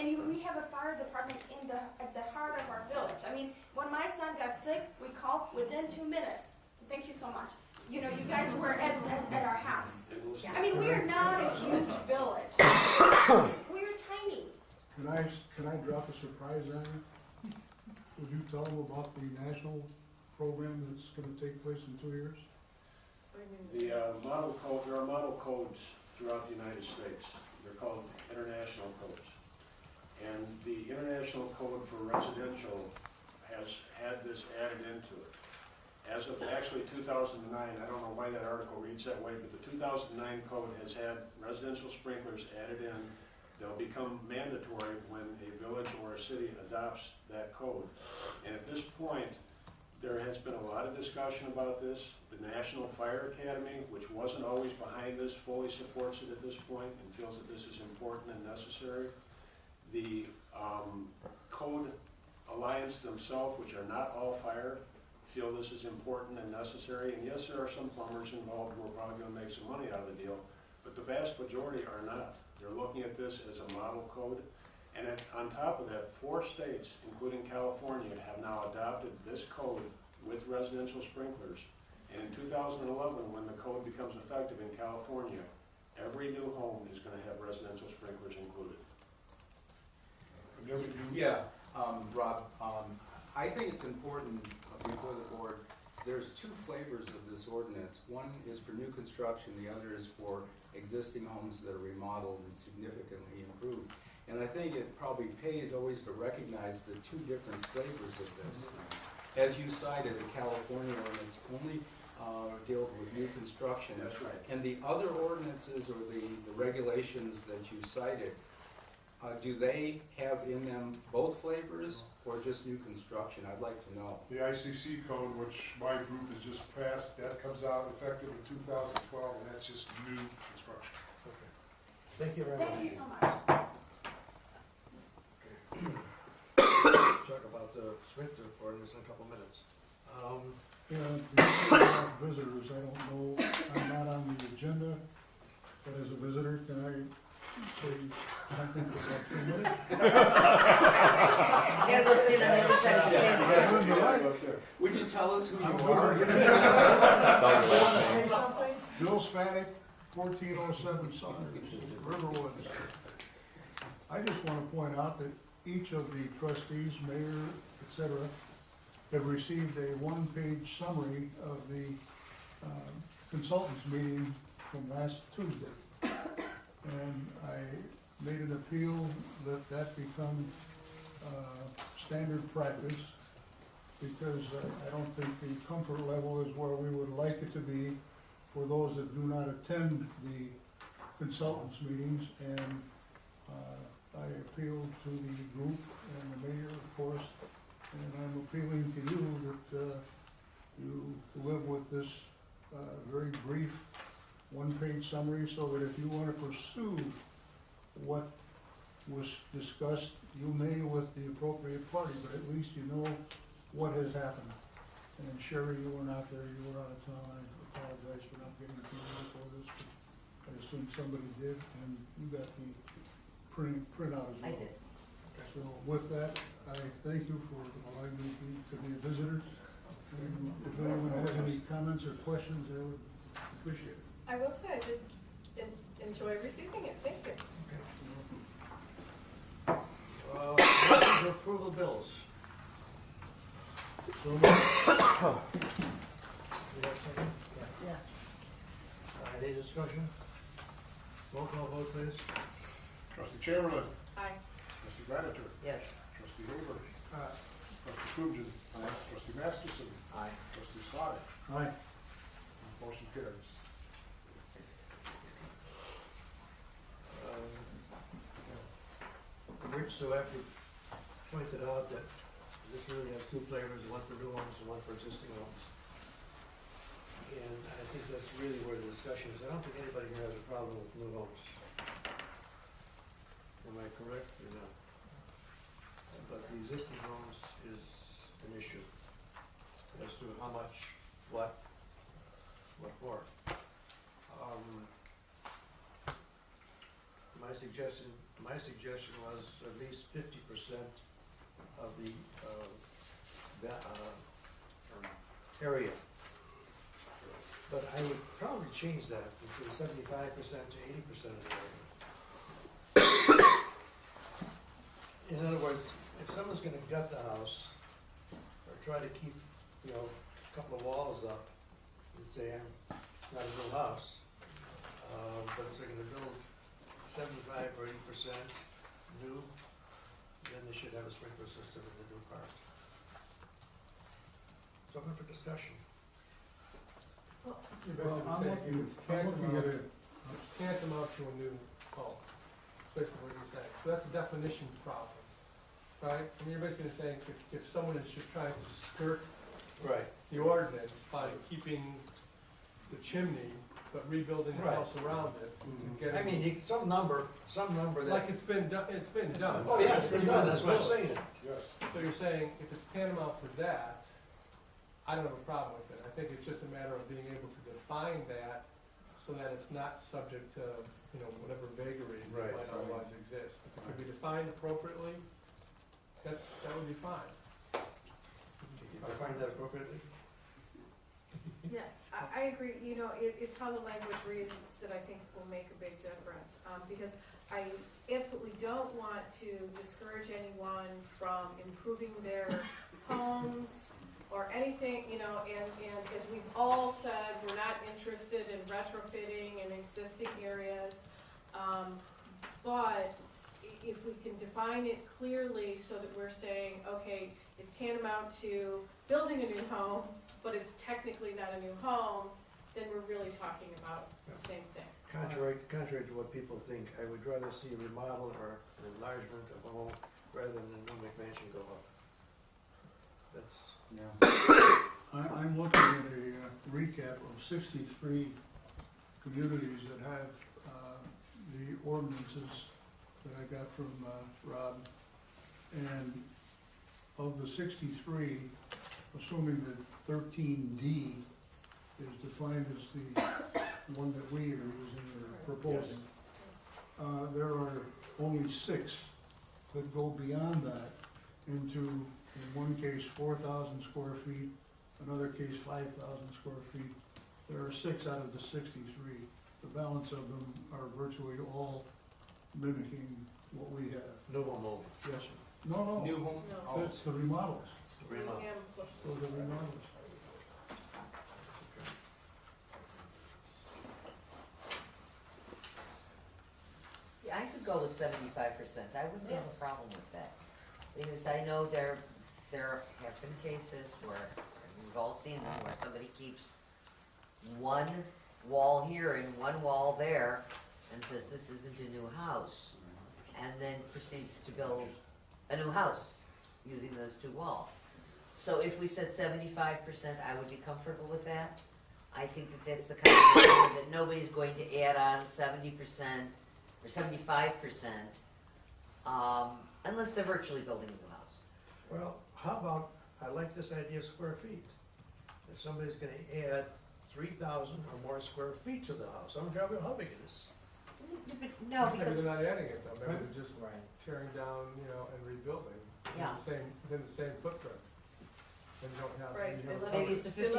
we have a fire department at the heart of our village. I mean, when my son got sick, we called within 2 minutes. Thank you so much. You know, you guys were at our house. I mean, we are not a huge village. We're tiny. Can I drop a surprise on you? Would you tell them about the national program that's gonna take place in 2 years? The model code, there are model codes throughout the United States. They're called international codes. And the international code for residential has had this added into it. As of actually 2009, I don't know why that article reads that way, but the 2009 code has had residential sprinklers added in. They'll become mandatory when a village or a city adopts that code. And at this point, there has been a lot of discussion about this. The National Fire Academy, which wasn't always behind this, fully supports it at this point and feels that this is important and necessary. The Code Alliance themselves, which are not all fire, feel this is important and necessary. And yes, there are some plumbers involved who are probably going to make some money out of the deal, but the vast majority are not. They're looking at this as a model code. And on top of that, 4 states, including California, have now adopted this code with residential sprinklers. And in 2011, when the code becomes effective in California, every new home is going to have residential sprinklers included. Yeah, Rob, I think it's important before the board, there's 2 flavors of this ordinance. One is for new construction, the other is for existing homes that are remodeled and significantly improved. And I think it probably pays always to recognize the 2 different flavors of this. As you cited, the California ordinance only deals with new construction. That's right. And the other ordinances or the regulations that you cited, do they have in them both flavors or just new construction? I'd like to know. The ICC code, which my group has just passed, that comes out effective in 2012, and that's just new construction. Okay. Thank you very much. Thank you so much. Talk about the sprinkler ordinance in a couple minutes. About visitors, I don't know, I'm not on the agenda, but as a visitor, can I say something for about 2 minutes? Gotta go sit on the other side of the table. Would you tell us who you I'm are? going to Say something? Bill Spanik, 1407 Saunders, Riverwoods. I just want to point out that each of the trustees, mayor, etc., have received a 1-page summary of the consultants meeting from last Tuesday. And I made an appeal that that become standard practice, because I don't think the comfort level is where we would like it to be for those that do not attend the consultants meetings. And I appeal to the group and the mayor, of course, and I'm appealing to you that you live with this very brief 1-page summary, so that if you want to pursue what was discussed, you may with the appropriate party, but at least you know what has happened. And Sherry, you were not there, you were out of town, I apologize for not getting to you before this, but I assume somebody did, and you got the printout as well. I did. So with that, I thank you for allowing me to be a visitor. And if anyone has any comments or questions, I would appreciate it. I will say I did enjoy receiving it. Thank you. Motion to approve the bills. So moved. You have something? Yeah. Any discussion? Roll call vote, please. Trustee Chamberlain, Aye. trustee Gratitude, Yes. trustee Haber, trustee Krugman, trustee Masterson, Aye. trustee Slotted. Aye. Motion carries. Rich, so after pointed out that this really has 2 flavors, one for new homes and one for existing homes. And I think that's really where the discussion is. I don't think anybody here has a problem with new homes. Am I correct or not? But the existing homes is an issue as to how much, what for. my suggestion was at least 50% of the, area. But I would probably change that, and say 75% to 80% of the area. In other words, if someone's gonna gut the house, or try to keep, you know, a couple of walls up, and say, it's not a real house, but if they're gonna build 75 or 80% new, then they should have a sprinkler system in the new part. It's open for discussion. You're Well, basically I'm saying looking, it's I'm looking at it, it's tantamount to a new home, basically what you're saying. So that's a definition problem, right? I mean, you're basically saying if someone is just trying to skirt Right. the ordinance by keeping the chimney, but rebuilding the Right. house around it, and I getting, mean, some number that. like it's been done. Oh, yeah, it's been done, that's what I'm saying. Yes. So you're saying if it's tantamount to that, I don't have a problem with it. I think it's just a matter of being able to define that so that it's not subject to, you know, whatever vagaries Right, that might right. otherwise exist. If it could be defined appropriately, that would be fine. I find that appropriately. Yeah, I agree, you know, it's how the language reads that I think will make a big difference. Because I absolutely don't want to discourage anyone from improving their homes or anything, you know, and as we've all said, we're not interested in retrofitting in existing areas. But if we can define it clearly so that we're saying, okay, it's tantamount to building a new home, but it's technically not a new home, then we're really talking about the same thing. Contrary to what people think, I would rather see a remodel or an enlargement of a home rather than a new McMansion go up. That's, I'm looking at a recap of 63 communities that have the ordinances that I got from Rob. And of the 63, assuming that 13D is defined as the one that we are using or proposing, there are only 6 that go beyond that into, in one case, 4,000 square feet, another case, 5,000 square feet. There are 6 out of the 63. The balance of them are virtually all mimicking what we have. no home only. Yes, sir. No, New no, home? No. that's the remodels. Remodel. Those are remodels. See, I could go with 75%, I wouldn't have a problem with that. Because I know there have been cases where, we've all seen them, where somebody keeps one wall here and one wall there, and says this isn't a new house, and then proceeds to build a new house using those 2 walls. So if we said 75%, I would be comfortable with that. I think that that's the kind of thing that nobody's going to add on 70% or 75%, unless they're virtually building a new house. Well, how about, I like this idea of square feet. If somebody's gonna add 3,000 or more square feet to the house, I don't care how big it is. But no, Maybe because, they're not adding it though, maybe they're just right, tearing down, you know, and rebuilding Yeah. within the same footprint. And you don't have. Right, you they don't live- have- maybe it's a They live 50